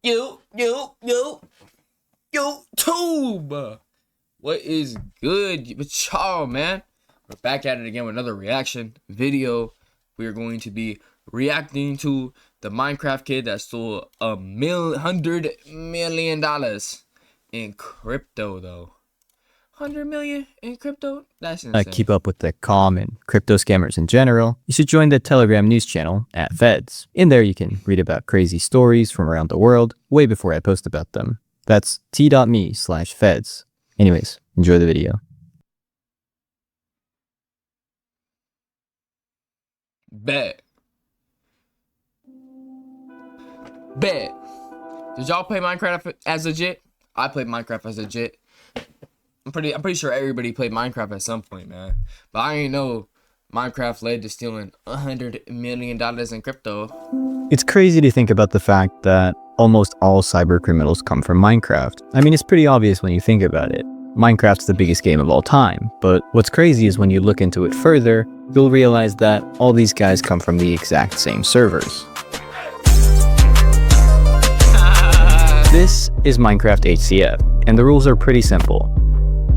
YouTube. What is good with y'all, man? We're back at it again with another reaction video. We are going to be reacting to the Minecraft kid that stole $100 million in crypto, though. 100 million in crypto? That's insane. Keep up with the common crypto scammers in general, you should join the Telegram news channel at Feds. In there you can read about crazy stories from around the world way before I post about them. That's t.me/feds. Anyways, enjoy the video. Bet. Did y'all play Minecraft as legit? I played Minecraft as legit. I'm pretty sure everybody played Minecraft at some point, man. But I didn't know Minecraft led to stealing $100 million in crypto. It's crazy to think about the fact that almost all cyber criminals come from Minecraft. I mean, it's pretty obvious when you think about it. Minecraft's the biggest game of all time, but what's crazy is when you look into it further, you'll realize that all these guys come from the exact same servers. This is Minecraft HCF, and the rules are pretty simple.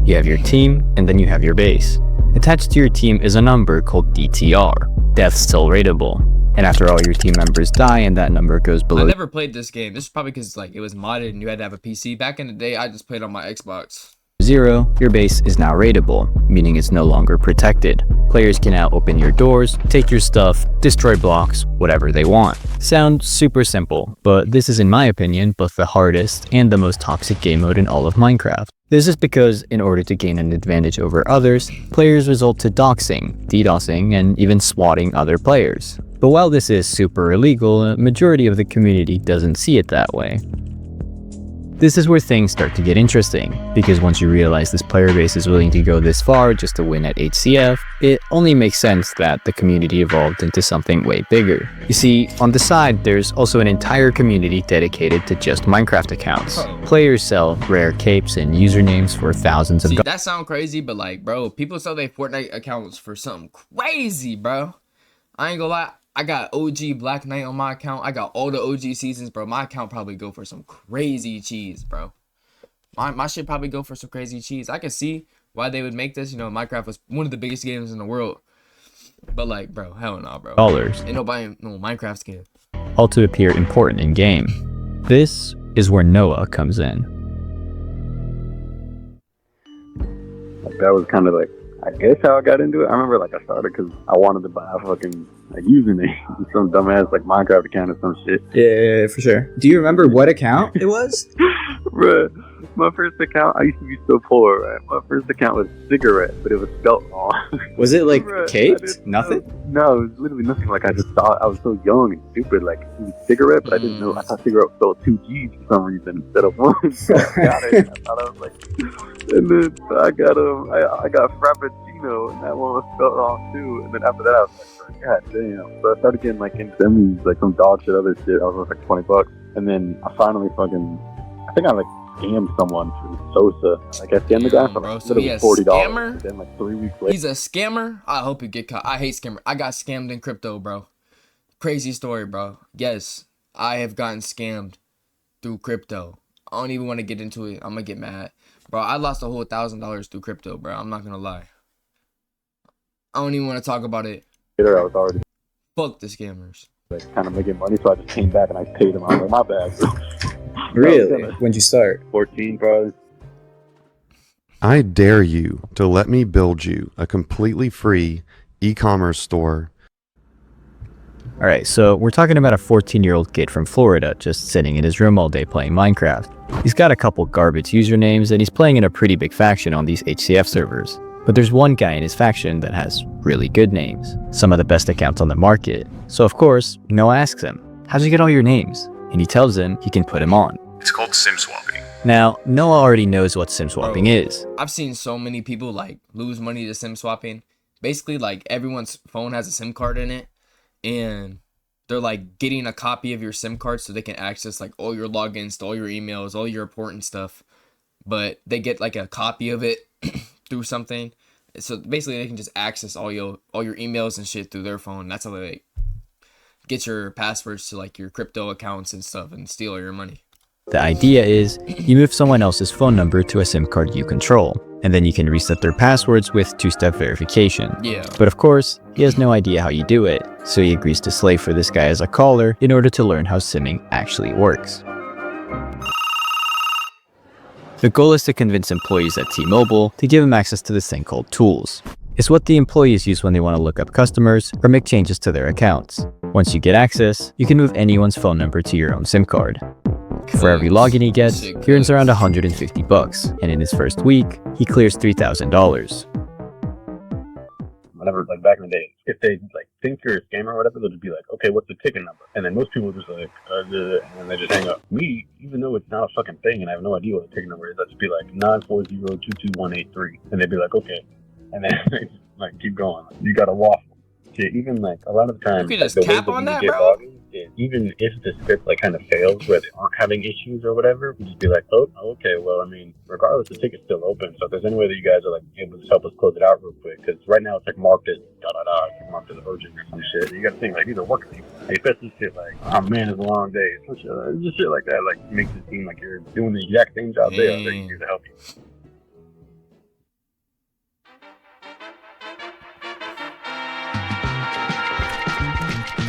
You have your team, and then you have your base. Attached to your team is a number called DTR, Deaths Till Rateable. And after all your team members die and that number goes below... I never played this game. This is probably because it was modded and you had to have a PC. Back in the day, I just played on my Xbox. 0, your base is now raidable, meaning it's no longer protected. Players can now open your doors, take your stuff, destroy blocks, whatever they want. Sounds super simple, but this is in my opinion both the hardest and the most toxic game mode in all of Minecraft. This is because in order to gain an advantage over others, players resort to doxing, DDoSing, and even swatting other players. But while this is super illegal, a majority of the community doesn't see it that way. This is where things start to get interesting, because once you realize this player base is willing to go this far just to win at HCF, it only makes sense that the community evolved into something way bigger. You see, on the side, there's also an entire community dedicated to just Minecraft accounts. Players sell rare capes and usernames for thousands of dollars. That sounds crazy, but like, bro, people sell their Fortnite accounts for something crazy, bro. I ain't gonna lie. I got OG Black Knight on my account. I got all the OG seasons, bro. My account probably go for some crazy cheese, bro. My shit probably go for some crazy cheese. I can see why they would make this. You know, Minecraft was one of the biggest games in the world. But like, bro, hell no, bro. Ain't nobody no Minecraft skin. All to appear important in game. This is where Noah comes in. That was kind of like, I guess how I got into it. I remember like I started because I wanted to buy a fucking username, some dumbass like Minecraft account or some shit. Yeah, for sure. Do you remember what account it was? Bruh, my first account, I used to be so poor, right? My first account was Cigarette, but it was spelled wrong. Was it like Bruh, caped? Nothing? No, it was literally nothing. Like I just thought, I was so young and stupid, like it was Cigarette, but I didn't know. I thought Cigarette was spelled 2 G's for some reason instead of 1. So I got it. I thought I was like, and then I got Frappuccino, and that one was spelled wrong too. And then after that, I was like, God damn. So I started getting like into them, like some dog shit, other shit. I was worth like $20. And then I finally I think I like scammed someone for Sosa. Like I scammed the guy for like So he a $40. scammer? And then like 3 weeks later. He's a scammer? I hope you get caught. I hate scammers. I got scammed in crypto, bro. Crazy story, bro. Yes, I have gotten scammed through crypto. I don't even want to get into it. I'm gonna get mad. Bro, I lost a whole $1,000 through crypto, bro. I'm not gonna lie. I don't even want to talk about it. I was already Fuck the scammers. like kind of making money, so I just came back and I paid him. I was like, my bad. Really? When'd you start? 14 probably. I dare you to let me build you a completely free e-commerce store. Alright, so we're talking about a 14-year-old kid from Florida just sitting in his room all day playing Minecraft. He's got a couple garbage usernames and he's playing in a pretty big faction on these HCF servers. But there's one guy in his faction that has really good names, some of the best accounts on the market. So of course, Noah asks him, how'd you get all your names? And he tells him he can put him on. It's called sim swapping. Now, Noah already knows what sim swapping is. I've seen so many people like lose money to sim swapping. Basically, like everyone's phone has a SIM card in it, and they're like getting a copy of your SIM card so they can access like all your logins, all your emails, all your important stuff. But they get like a copy of it through something. So basically, they can just access all your emails and shit through their phone. That's how they get your passwords to like your crypto accounts and stuff and steal all your money. The idea is, you move someone else's phone number to a SIM card you control, and then you can reset their passwords with two-step verification. Yeah. But of course, he has no idea how you do it, so he agrees to slave for this guy as a caller in order to learn how SIMming actually works. The goal is to convince employees at T-Mobile to give him access to this thing called tools. It's what the employees use when they want to look up customers or make changes to their accounts. Once you get access, you can move anyone's phone number to your own SIM card. For every login he gets, he earns around $150, and in his first week, he clears $3,000. Whenever, like back in the day, if they like think you're a scammer or whatever, they'll just be like, okay, what's the ticket number? And then most people just like, and they just hang up. Me, even though it's not a fucking thing and I have no idea what the ticket number is, I'll just be like 940222183, and they'd be like, okay, and then they just like keep going. You got to waffle. Yeah, even like a lot of the time, You could just like, the way cap that on we that, get bro. logins is, even if the script like kind of fails where they aren't having issues or whatever, we just be like, oh, okay, well, I mean, regardless, the ticket's still open. So if there's any way that you guys are like able to help us close it out real quick, because right now it's like marked as it's like marked as urgent or some shit. You got to think like these are working people. Like, especially shit like, oh man, it's a long day. Some shit, just shit like that like makes it seem like you're doing the exact same job they are. They're here to help you.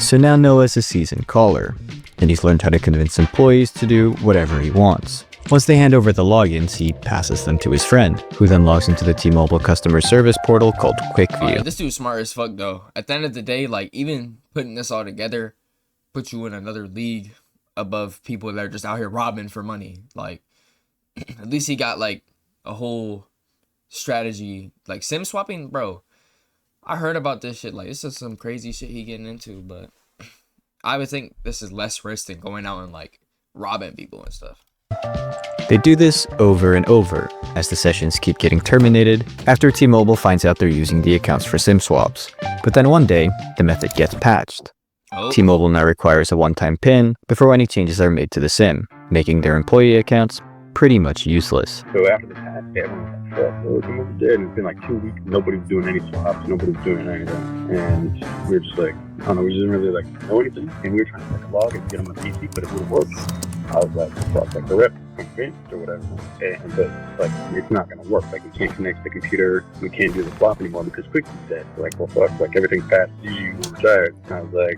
So now Noah's a seasoned caller, and he's learned how to convince employees to do whatever he wants. Once they hand over the logins, he passes them to his friend, who then logs into the T-Mobile customer service portal called QuickView. Alright, this dude's smart as fuck though. At the end of the day, like even putting this all together puts you in another league above people that are just out here robbing for money. Like at least he got like a whole strategy. Like SIM swapping, bro. I heard about this shit. Like this is some crazy shit he getting into, but I would think this is less risk than going out and like robbing people and stuff. They do this over and over, as the sessions keep getting terminated after T-Mobile finds out they're using the accounts for SIM swaps. But then one day, the method gets patched. Oh. T-Mobile now requires a one-time PIN before any changes are made to the SIM, making their employee accounts pretty much useless. So after the patch, everyone was like, fuck, well, come over there. And it's been like 2 weeks. Nobody was doing any swaps. Nobody was doing anything. And we were just like, I don't know, we didn't really like know anything. And we were trying to like log and get on the PC, but it wouldn't work. I was like, fuck, like the rep convinced or whatever. And but like, it's not going to work. Like, we can't connect to the computer. We can't do the swap anymore because QuickView said, like, well, fuck, like everything's past you, we're retired. And I was like,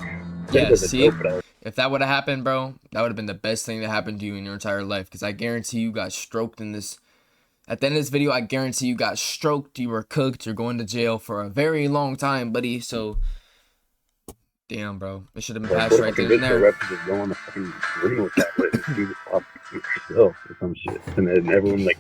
Yeah, see, if that would have happened, bro, that would have been the best thing that happened to you in your entire life. Because I guarantee you got stroked in this. At the end of this video, I guarantee you got stroked. You were cooked. You're going to jail for a very long time, buddy. So, damn, bro. It should have been patched right then and there. The rep to just go on the fucking Windows tablet and do the swap yourself or some shit. And then everyone's like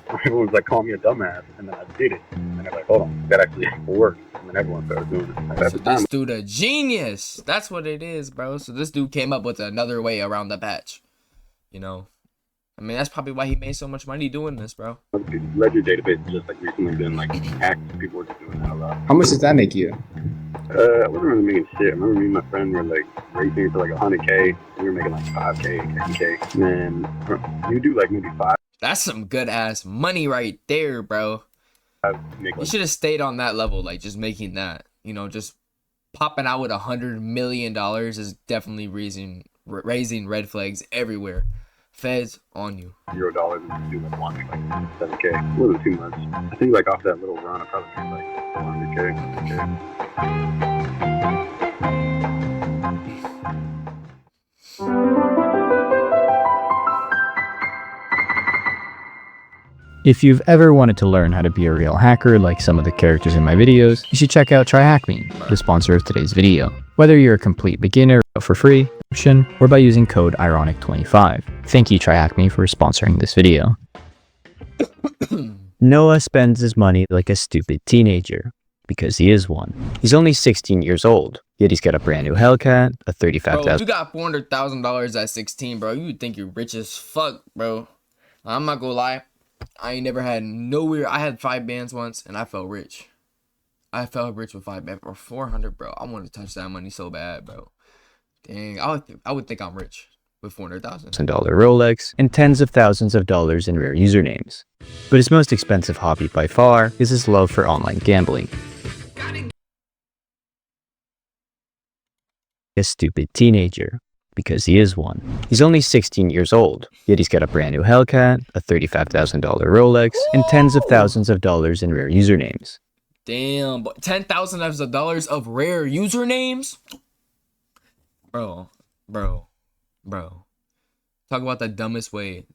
calling me a dumbass. And then I did it. And they're like, hold on, that actually worked. And then everyone started doing it. Like, So this dude a genius. That's what it is, bro. So this dude came up with another way around the patch. You know? I mean, that's probably why he made so much money doing this, bro. Ledger database has just like recently been like hacked. People were just doing that a lot. How much does that make you? I wasn't really making shit. I remember me and my friend were like racing for like 100K. We were making like 5K, 10K. And then you do like maybe 5. That's some good ass money right there, bro. You should have stayed on that level, like just making that. You know, just popping out with $100 million is definitely raising red flags everywhere. Feds on you. $0 and do like one, like 7K. It wasn't too much. I think like off that little run, I probably made like 100K. If you've ever wanted to learn how to be a real hacker like some of the characters in my videos, you should check out TryHackMe, the sponsor of today's video. Whether you're a complete beginner for free, or by using code IRONIC25. Thank you TryHackMe for sponsoring this video. Noah spends his money like a stupid teenager, because he is one. He's only 16 years old, yet he's got a brand new Hellcat, a $35,000. Bro, if you got $400,000 at 16, bro, you would think you're rich as fuck, bro. I'm not gonna lie. I ain't never had nowhere. I had 5 bands once, and I felt rich. I felt rich with 5 bands. Or 400, bro. I want to touch that money so bad, bro. Dang, I would think I'm rich with $400,000. Rolex, and tens of thousands of dollars in rare usernames. But his most expensive hobby by far is his love for online gambling. A stupid teenager, because he is one. He's only 16 years old, yet he's got a brand new Hellcat, a $35,000 Rolex, and tens of thousands of dollars in rare usernames. Damn, but $10,000 of rare usernames? Bro. Talk about the dumbest way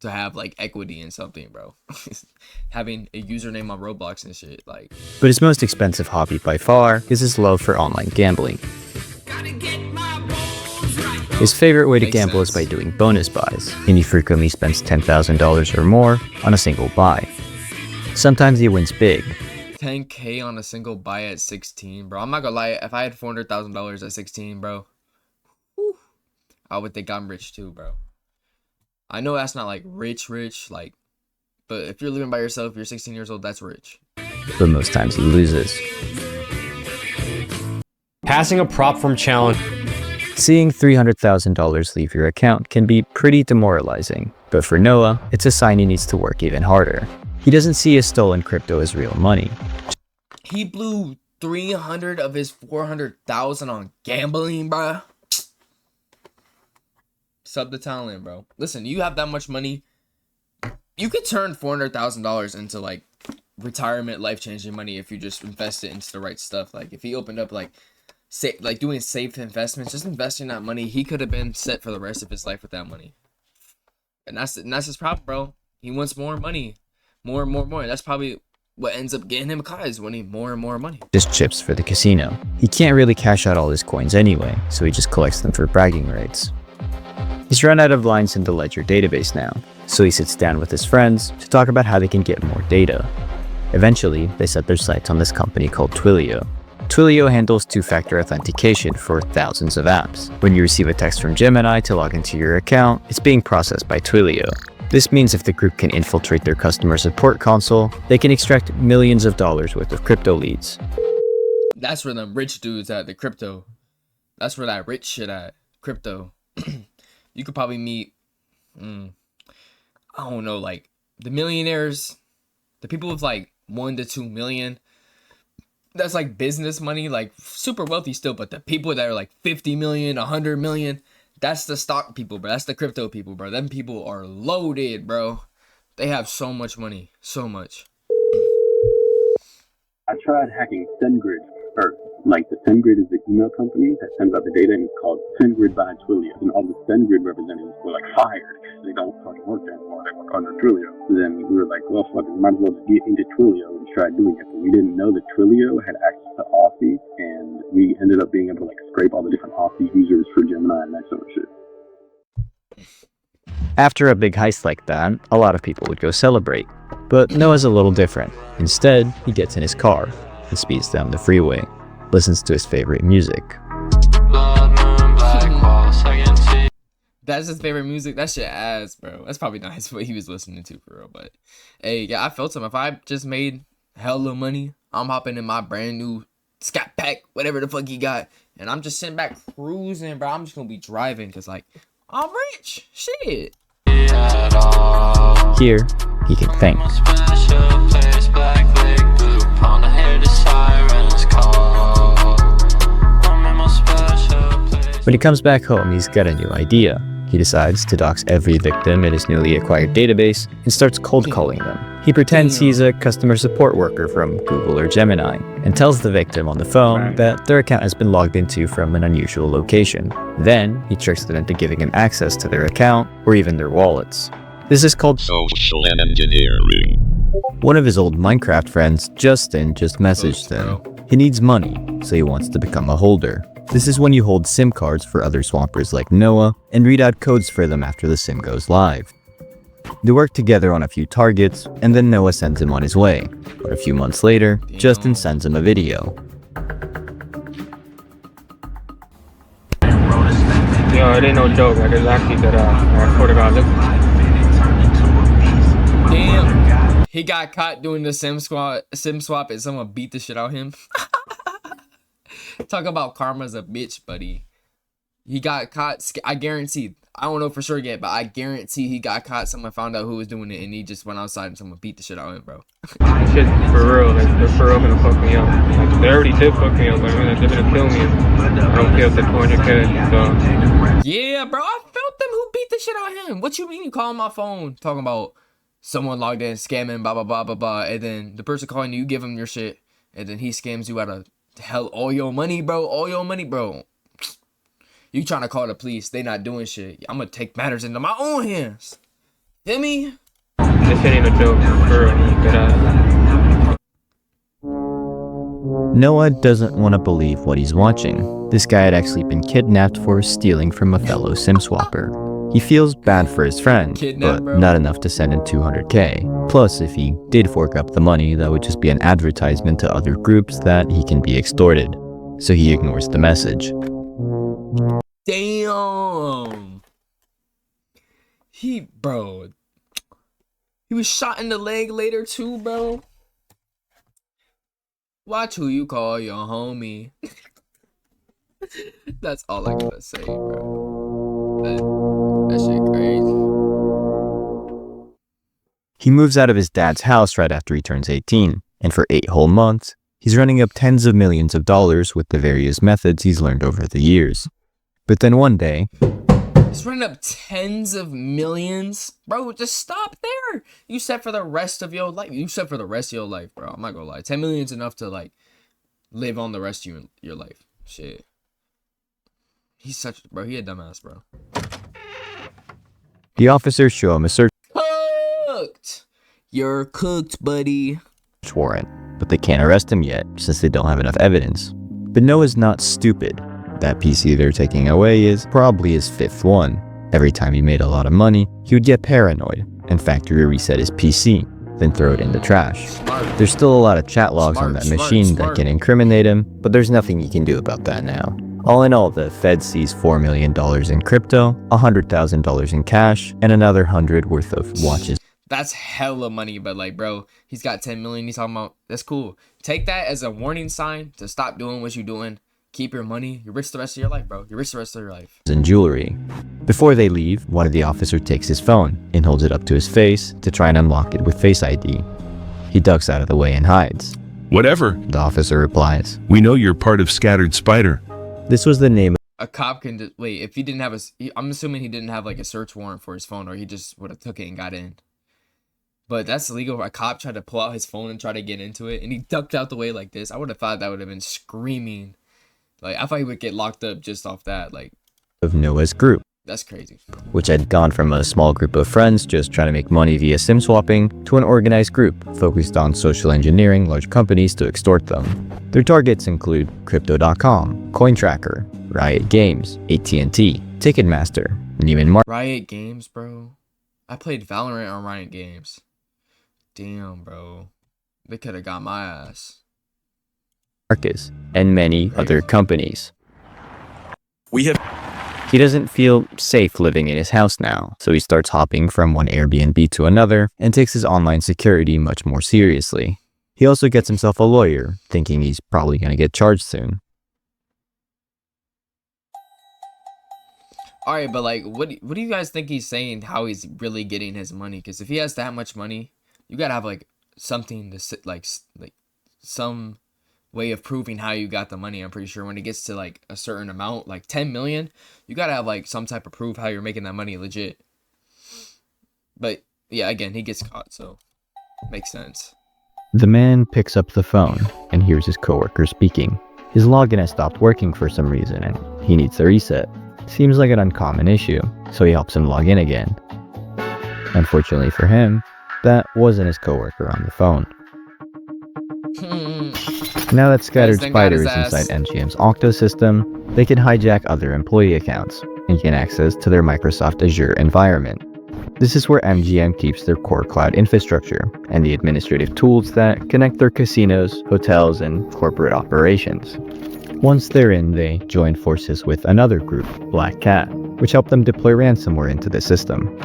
to have like equity in something, bro. Having a username on Roblox and shit, like. But his most expensive hobby by far is his love for online gambling. His favorite way to Makes gamble is sense. by doing bonus buys, and he frequently spends $10,000 or more on a single buy. Sometimes he wins big, 10K on a single buy at 16, bro. I'm not gonna lie, if I had $400,000 at 16, bro, whew, I would think I'm rich too, bro. I know that's not like rich, like, but if you're living by yourself, you're 16 years old, that's rich. but most times he loses. Passing a prop from challenge. Seeing $300,000 leave your account can be pretty demoralizing, but for Noah, it's a sign he needs to work even harder. He doesn't see his stolen crypto as real money. He blew 300 of his 400,000 on gambling, bro. Sub the talent, bro. Listen, you have that much money, you could turn $400,000 into like retirement, life-changing money if you just invest it into the right stuff. Like if he opened up like doing safe investments, just investing that money, he could have been set for the rest of his life with that money. And that's his problem, bro. He wants more money, more. That's probably what ends up getting him caught, is winning more and more money. Just chips for the casino. He can't really cash out all his coins anyway, so he just collects them for bragging rights. He's run out of lines in the Ledger database now, so he sits down with his friends to talk about how they can get more data. Eventually, they set their sights on this company called Twilio. Twilio handles two-factor authentication for thousands of apps. When you receive a text from Gemini to log into your account, it's being processed by Twilio. This means if the group can infiltrate their customer support console, they can extract millions of dollars worth of crypto leads. That's where them rich dudes at, the crypto. That's where that rich shit at, crypto. You could probably meet, I don't know, like the millionaires, the people with like 1 to 2 million. That's like business money, like super wealthy still. But the people that are like 50 million, 100 million, that's the stock people, bro. That's the crypto people, bro. Them people are loaded, bro. They have so much money, so much. I tried hacking SendGrid first. Like the SendGrid is the email company that sends out the data, and it's called SendGrid by Twilio. And all the SendGrid representatives were like fired because they don't fucking work there anymore. They work under Twilio. So then we were like, well, fuck it, we might as well just get into Twilio and try doing it. But we didn't know that Twilio had access to Authy, and we ended up being able to like scrape all the different Authy users for Gemini and that sort of shit. After a big heist like that, a lot of people would go celebrate. But Noah's a little different. Instead, he gets in his car and speeds down the freeway, listens to his favorite music. That's his favorite music. That shit ass, bro. That's probably not what he was listening to for real. But hey, yeah, I felt him. If I just made hella money, I'm hopping in my brand new Scat Pack, whatever the fuck he got, and I'm just sitting back cruising, bro. I'm just gonna be driving because like I'm rich. Shit. Here, he can think. When he comes back home, he's got a new idea. He decides to dox every victim in his newly acquired database and starts cold calling them. He pretends he's a customer support worker from Google or Gemini and tells the victim on the phone that their account has been logged into from an unusual location. Then, he tricks them into giving him access to their account or even their wallets. This is called social engineering. One of his old Minecraft friends, Justin, just messaged him. He needs money, so he wants to become a holder. This is when you hold SIM cards for other swampers like Noah and read out codes for them after the SIM goes live. They work together on a few targets, and then Noah sends him on his way. But a few months later, Justin sends him a video. Yo, it ain't no joke. Like, it's actually good. I swear to God, look. Damn. He got caught doing the sim swap, and someone beat the shit out of him. Talk about karma's a bitch, buddy. He got caught. I guarantee I don't know for sure yet, but I guarantee he got caught. Someone found out who was doing it, and he just went outside and someone beat the shit out of him, bro. This shit for real. Like, they're for real gonna fuck me up. Like, they already did fuck me up. Like, I mean, they're gonna kill me. I don't care if they're 200K. So Yeah, bro, I felt them who beat the shit out of him. What you mean you calling my phone talking about someone logged in, scamming, blah, blah, blah, blah, blah, and then the person calling you give him your shit, and then he scams you out of hell all your money, bro, all your money, bro. You trying to call the police, they not doing shit. I'm gonna take matters into my own hands. Feel me? this shit ain't a joke. For real. Noah doesn't want to believe what he's watching. This guy had actually been kidnapped for stealing from a fellow SIM swapper. He feels bad for his friend, but not enough to send him 200K. Plus, if he did fork up the money, that would just be an advertisement to other groups that he can be extorted. So he ignores the message. Damn. Bro. He was shot in the leg later too, bro. Watch who you call your homie. That's all I gotta say, bro. That shit crazy. He moves out of his dad's house right after he turns 18, and for 8 whole months, he's running up tens of millions of dollars with the various methods he's learned over the years. But then one day, he's running up tens of millions. Bro, just stop there. You set for the rest of your life. You set for the rest of your life, bro. I'm not gonna lie. 10 million is enough to, like, live on the rest of your life. Shit. He's such, bro, he a dumbass, bro. the officers show him a search Cooked. You're cooked, buddy. warrant, but they can't arrest him yet since they don't have enough evidence. But Noah's not stupid. That PC they're taking away is probably his 5th one. Every time he made a lot of money, he would get paranoid and factory reset his PC, then throw it in the trash. Smart. There's still a lot of chat logs on that machine that can incriminate him, but there's nothing he can do about that now. All in all, the Fed sees $4 million in crypto, $100,000 in cash, and another 100 worth of watches. That's hella money, but, like, bro, he's got 10 million. He's talking about, that's cool. Take that as a warning sign to stop doing what you're doing. Keep your money. You're rich the rest of your life, bro. You're rich the rest of your life. And jewelry. Before they leave, one of the officers takes his phone and holds it up to his face to try and unlock it with Face ID. He ducks out of the way and hides. Whatever. The officer replies, We know you're part of Scattered Spider. this was the name A cop can just, wait, if he didn't have I'm assuming he didn't have, like, a search warrant for his phone, or he just would have took it and got in. But that's illegal. A cop tried to pull out his phone and try to get into it, and he ducked out the way like this. I would have thought that would have been screaming. Like, I thought he would get locked up just off that. Like, of Noah's group, that's crazy. which had gone from a small group of friends just trying to make money via SIM swapping to an organized group focused on social engineering large companies to extort them. Their targets include Crypto.com, CoinTracker, Riot Games, AT&T, Ticketmaster, Neiman Marcus, Riot Games, bro. I played Valorant on Riot Games. Damn, bro. They could have got my ass. and many other companies. We have He doesn't feel safe living in his house now, so he starts hopping from one Airbnb to another and takes his online security much more seriously. He also gets himself a lawyer, thinking he's probably going to get charged soon. All right, but, like, what do you guys think he's saying? How he's really getting his money? Because if he has that much money, you gotta have, like, something to sit, like some way of proving how you got the money. I'm pretty sure when it gets to, like, a certain amount, like 10 million, you gotta have, like, some type of proof how you're making that money legit. But yeah, again, he gets caught, so makes sense. The man picks up the phone and hears his coworker speaking. His login has stopped working for some reason and he needs a reset. Seems like an uncommon issue, so he helps him log in again. Unfortunately for him, that wasn't his coworker on the phone. Now that Scattered Thank Spider God is his ass. inside MGM's Okta system, they can hijack other employee accounts and gain access to their Microsoft Azure environment. This is where MGM keeps their core cloud infrastructure and the administrative tools that connect their casinos, hotels, and corporate operations. Once they're in, they join forces with another group, Black Cat, which helped them deploy ransomware into the system.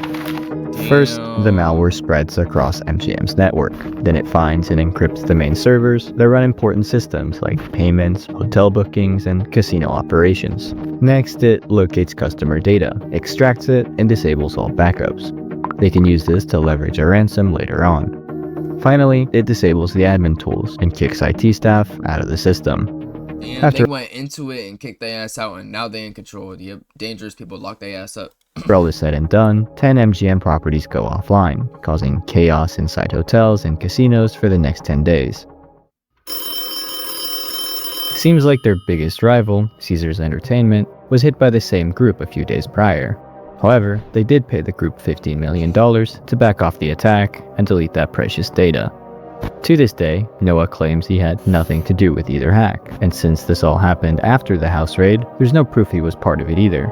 First, the malware spreads across MGM's network. Then it finds and encrypts the main servers that run important systems like payments, hotel bookings, and casino operations. Next, it locates customer data, extracts it, and disables all backups. They can use this to leverage a ransom later on. Finally, it disables the admin tools and kicks IT staff out of the system. Damn, they went into it and kicked their ass out, and now they in control. Yep, dangerous people lock their ass up. For all is said and done, 10 MGM properties go offline, causing chaos inside hotels and casinos for the next 10 days. Seems like their biggest rival, Caesars Entertainment, was hit by the same group a few days prior. However, they did pay the group $15 million to back off the attack and delete that precious data. To this day, Noah claims he had nothing to do with either hack, and since this all happened after the house raid, there's no proof he was part of it either.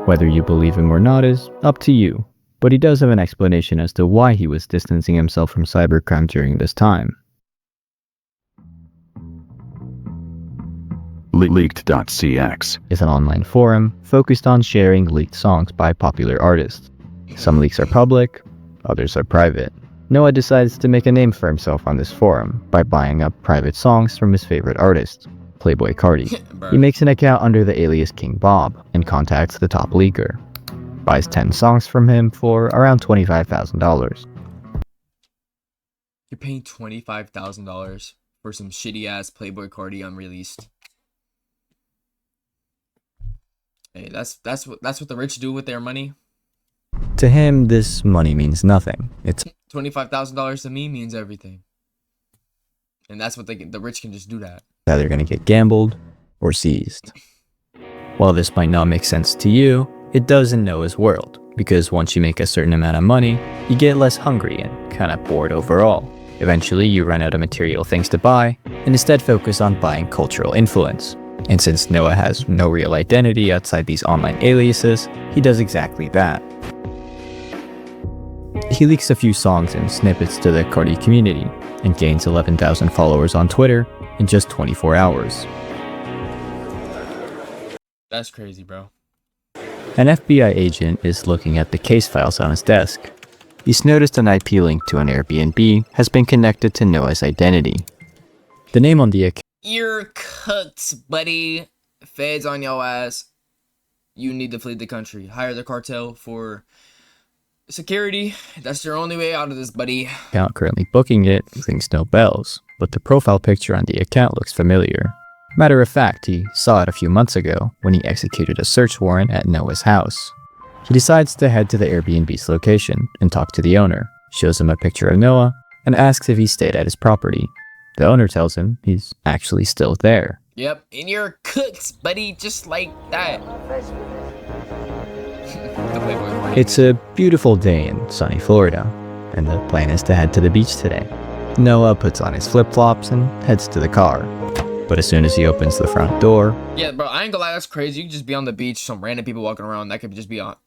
Whether you believe him or not is up to you, but he does have an explanation as to why he was distancing himself from cybercrime during this time. Leaked.cx is an online forum focused on sharing leaked songs by popular artists. Some leaks are public, others are private. Noah decides to make a name for himself on this forum by buying up private songs from his favorite artist, Playboi Carti. He makes an account under the alias King Bob and contacts the top leaker. Buys 10 songs from him for around $25,000. You're paying $25,000 for some shitty ass Playboi Carti unreleased. Hey, that's what the rich do with their money. To him, this money means nothing. It's $25,000 to me means everything, and that's what the rich can just do that. Either gonna get gambled or seized. While this might not make sense to you, it does in Noah's world, because once you make a certain amount of money, you get less hungry and kind of bored overall. Eventually, you run out of material things to buy, and instead focus on buying cultural influence. And since Noah has no real identity outside these online aliases, he does exactly that. He leaks a few songs and snippets to the Carti community, and gains 11,000 followers on Twitter in just 24 hours. That's crazy, bro. An FBI agent is looking at the case files on his desk. He's noticed an IP link to an Airbnb has been connected to Noah's identity. The name on the account. You're cooked, buddy. Feds on your ass. You need to flee the country. Hire the cartel for security. That's your only way out of this, buddy. Account currently booking it rings no bells, but the profile picture on the account looks familiar. Matter of fact, he saw it a few months ago when he executed a search warrant at Noah's house. He decides to head to the Airbnb's location and talk to the owner, shows him a picture of Noah, and asks if he stayed at his property. The owner tells him he's actually still there. Yep, and you're cooked, buddy, just like that. It's a beautiful day in sunny Florida, and the plan is to head to the beach today. Noah puts on his flip-flops and heads to the car. But as soon as he opens the front door... Yeah, bro, I ain't gonna lie, that's crazy. You can just be on the beach, some random people walking around. That could just be a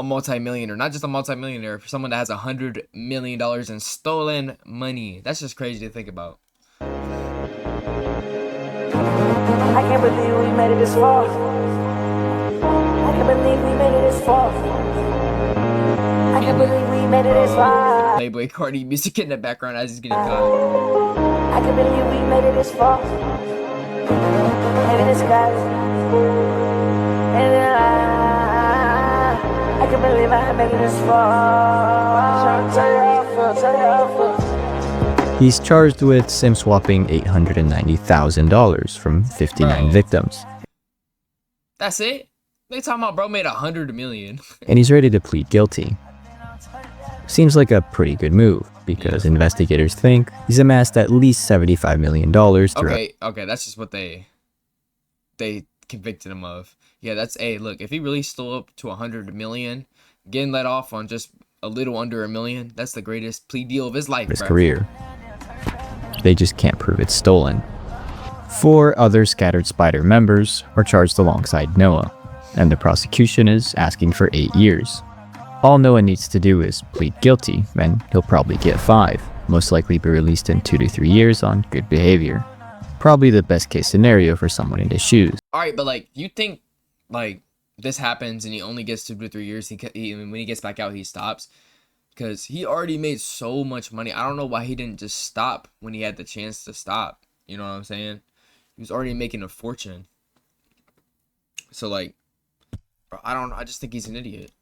multi-millionaire. Not just a multi-millionaire, for someone that has $100 million in stolen money. That's just crazy to think about. I can't believe we made it this far. I can't believe we made it this far. I can't believe we made it this far. Playboi Carti music in the background as he's getting caught. I can't believe we made it this far. Maybe the skies. And I can't believe I made it this far. Tell you how I feel. He's charged with SIM swapping $890,000 from 59 victims. That's it? They talking about bro made $100 million. And he's ready to plead guilty. Seems like a pretty good move, because investigators think he's amassed at least $75 million Okay, that's just what they convicted him of. Yeah, that's, hey, look, if he really stole up to $100 million, getting let off on just a little under $1 million, that's the greatest plea deal of his life, his career. They just can't prove it's stolen. 4 other Scattered Spider members are charged alongside Noah, and the prosecution is asking for 8 years. All Noah needs to do is plead guilty, and he'll probably get 5, most likely be released in 2 to 3 years on good behavior. Probably the best case scenario for someone in his shoes. Alright, but like, you think, like, this happens and he only gets 2 to 3 years, when he gets back out, he stops. Because he already made so much money. I don't know why he didn't just stop when he had the chance to stop. You know what I'm saying? He was already making a fortune. So, like, bro, I don't know. I just think he's an idiot.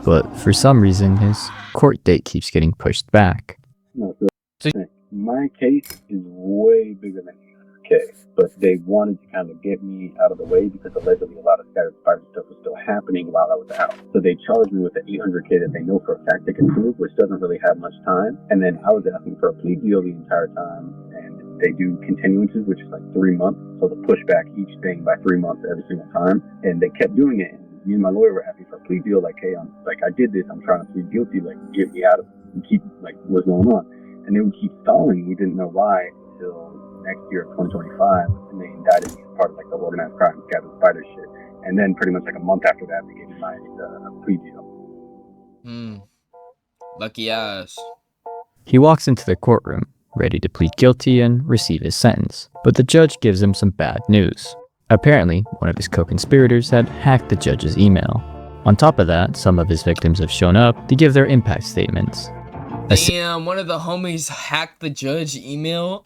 But for some reason, his court date keeps getting pushed back. No, so my case is way bigger than 800K, but they wanted to kind of get me out of the way because allegedly a lot of Scattered Spider stuff was still happening while I was out. So they charged me with the 800K that they know for a fact they can prove, which doesn't really have much time. And then I was asking for a plea deal the entire time, and they do continuances, which is like 3 months. So they push back each thing by 3 months every single time, and they kept doing it. Me and my lawyer were asking for a plea deal, like, hey, I did this, I'm trying to plead guilty, like, get me out of it and keep, like, what's going on. And they would keep stalling. We didn't know why until next year, 2025, and they indicted me as part of, like, the organized crime, Scattered Spider shit. And then pretty much, like, a month after that, they gave me my plea deal. Lucky ass. He walks into the courtroom, ready to plead guilty and receive his sentence. But the judge gives him some bad news. Apparently, one of his co-conspirators had hacked the judge's email. On top of that, some of his victims have shown up to give their impact statements. Damn, one of the homies hacked the judge email.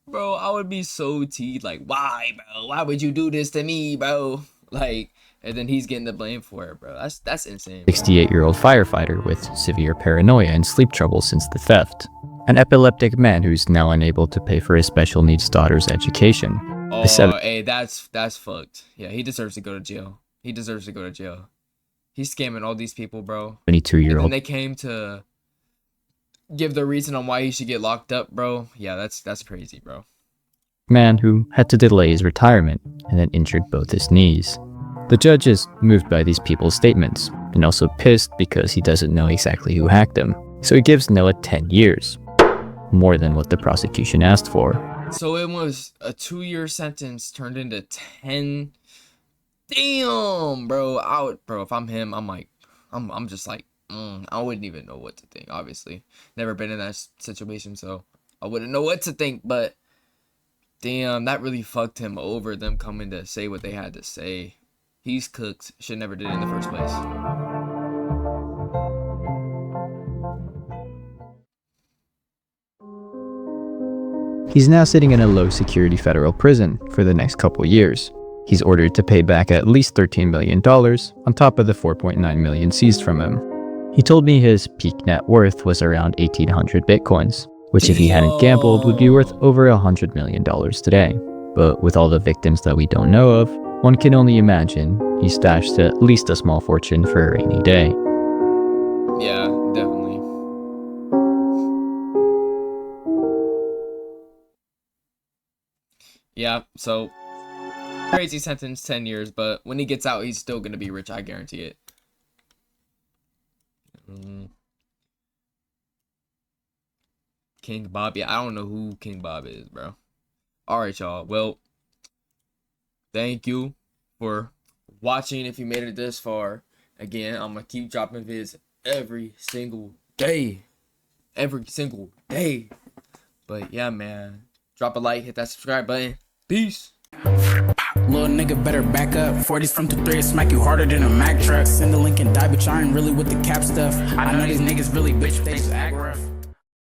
Bro, I would be so teed, like, why, bro? Why would you do this to me, bro? Like, and then he's getting the blame for it, bro. That's insane. 68-year-old firefighter with severe paranoia and sleep trouble since the theft. An epileptic man who's now unable to pay for his special needs daughter's education. Oh, hey, that's fucked. Yeah, he deserves to go to jail. He deserves to go to jail. He's scamming all these people, bro. 22-year-old. And they came to give the reason on why he should get locked up, bro. Yeah, that's crazy, bro. Man who had to delay his retirement and then injured both his knees. The judge is moved by these people's statements and also pissed because he doesn't know exactly who hacked him. So he gives Noah 10 years, more than what the prosecution asked for. So it was a 2-year sentence turned into 10. Damn, bro. Bro, if I'm him, I'm just like, I wouldn't even know what to think. Obviously, never been in that situation, so I wouldn't know what to think. But damn, that really fucked him over. Them coming to say what they had to say. He's cooked. Should never did it in the first place. He's now sitting in a low-security federal prison for the next couple years. He's ordered to pay back at least $13 million on top of the $4.9 million seized from him. He told me his peak net worth was around 1,800 bitcoins, which if he hadn't gambled would be worth over $100 million today. But with all the victims that we don't know of, one can only imagine he stashed at least a small fortune for a rainy day. Yeah, definitely. Yeah, so crazy sentence, 10 years, but when he gets out, he's still gonna be rich, I guarantee it. King Bob, yeah, I don't know who King Bob is, bro. Alright, y'all, well, thank you for watching. If you made it this far, again, I'm gonna keep dropping vids every single day. But yeah, man, drop a like, hit that subscribe button. Peace. Little nigga better back up. 40s from 2-3, smack you harder than a Mack truck. Send the link and die, bitch. I ain't really with the cap stuff. I know these niggas really bitch, they just act rough.